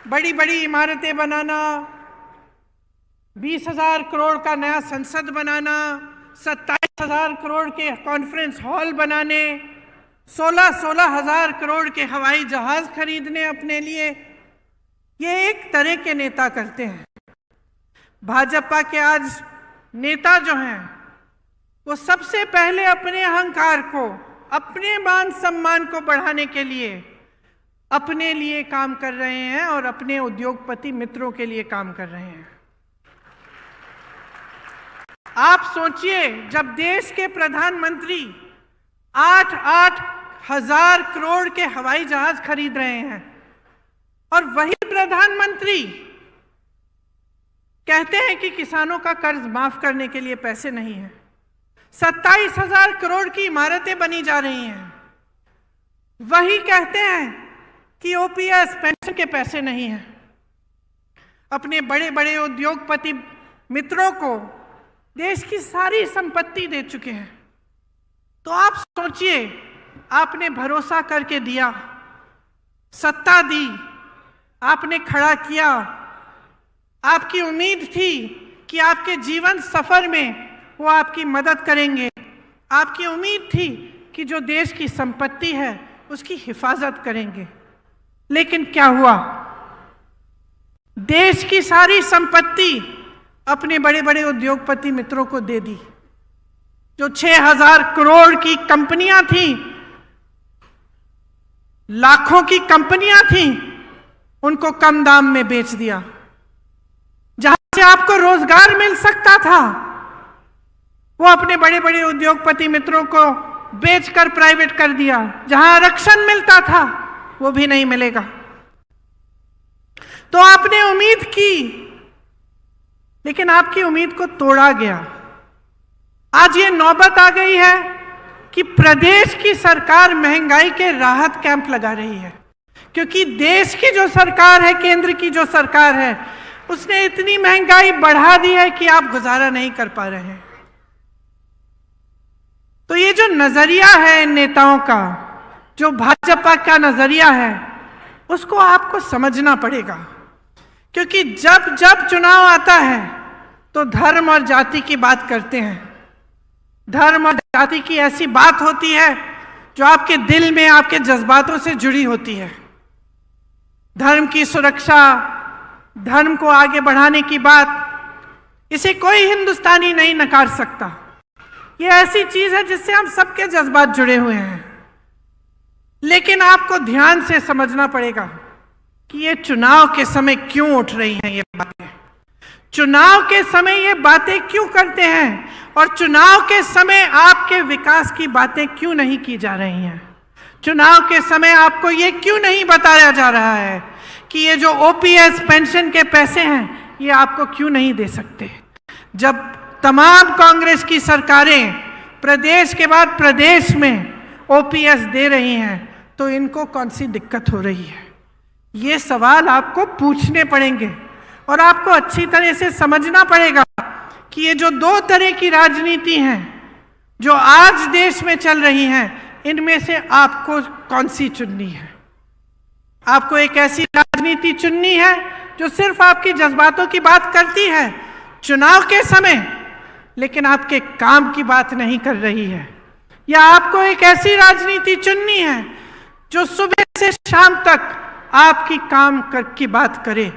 बड़ी बड़ी इमारतें बनाना, 20,000 करोड़ का नया संसद बनाना, 27,000 करोड़ के कॉन्फ्रेंस हॉल बनाने, 16,000 करोड़ के हवाई जहाज खरीदने अपने लिए, ये एक तरह के नेता करते हैं। भाजपा के आज नेता जो हैं वो सबसे पहले अपने अहंकार को, अपने मान सम्मान को बढ़ाने के लिए अपने लिए काम कर रहे हैं और अपने उद्योगपति मित्रों के लिए काम कर रहे हैं। आप सोचिए, जब देश के प्रधानमंत्री 8-8 हजार करोड़ के हवाई जहाज खरीद रहे हैं और वही प्रधानमंत्री कहते हैं कि किसानों का कर्ज माफ करने के लिए पैसे नहीं है, 27,000 करोड़ की इमारतें बनी जा रही हैं, वही कहते हैं कि ओपीएस पेंशन के पैसे नहीं हैं, अपने बड़े बड़े उद्योगपति मित्रों को देश की सारी संपत्ति दे चुके हैं। तो आप सोचिए, आपने भरोसा करके दिया, सत्ता दी, आपने खड़ा किया, आपकी उम्मीद थी कि आपके जीवन सफर में वो आपकी मदद करेंगे, आपकी उम्मीद थी कि जो देश की संपत्ति है उसकी हिफाजत करेंगे। लेकिन क्या हुआ? देश की सारी संपत्ति अपने बड़े बड़े उद्योगपति मित्रों को दे दी। जो 6,000 करोड़ की कंपनियां थीं, लाखों की कंपनियां थीं, उनको कम दाम में बेच दिया। जहां से आपको रोजगार मिल सकता था वो अपने बड़े बड़े उद्योगपति मित्रों को बेचकर प्राइवेट कर दिया। जहां आरक्षण मिलता था वो भी नहीं मिलेगा। तो आपने उम्मीद की, लेकिन आपकी उम्मीद को तोड़ा गया। आज ये नौबत आ गई है कि प्रदेश की सरकार महंगाई के राहत कैंप लगा रही है, क्योंकि देश की जो सरकार है, केंद्र की जो सरकार है, उसने इतनी महंगाई बढ़ा दी है कि आप गुजारा नहीं कर पा रहे हैं। तो ये जो नजरिया है इन नेताओं का, जो भाजपा का नजरिया है, उसको आपको समझना पड़ेगा। क्योंकि जब जब चुनाव आता है तो धर्म और जाति की बात करते हैं। धर्म और जाति की ऐसी बात होती है जो आपके दिल में, आपके जज्बातों से जुड़ी होती है। धर्म की सुरक्षा, धर्म को आगे बढ़ाने की बात, इसे कोई हिंदुस्तानी नहीं नकार सकता। ये ऐसी चीज है जिससे हम सबके जज्बात जुड़े हुए हैं। लेकिन आपको ध्यान से समझना पड़ेगा कि ये चुनाव के समय क्यों उठ रही हैं ये बातें, चुनाव के समय ये बातें क्यों करते हैं, और चुनाव के समय आपके विकास की बातें क्यों नहीं की जा रही हैं। चुनाव के समय आपको ये क्यों नहीं बताया जा रहा है कि ये जो ओपीएस पेंशन के पैसे हैं ये आपको क्यों नहीं दे सकते। जब तमाम कांग्रेस की सरकारें प्रदेश के बाद प्रदेश में ओपीएस दे रही हैं तो इनको कौन सी दिक्कत हो रही है, ये सवाल आपको पूछने पड़ेंगे। और आपको अच्छी तरह से समझना पड़ेगा कि ये जो दो तरह की राजनीति हैं जो आज देश में चल रही हैं, इनमें से आपको कौन सी चुननी है। आपको एक ऐसी राजनीति चुननी है जो सिर्फ आपकी जज्बातों की बात करती है चुनाव के समय, लेकिन आपके काम की बात नहीं कर रही है, या आपको एक ऐसी राजनीति चुननी है जो सुबह से शाम तक आपकी काम की बात करे।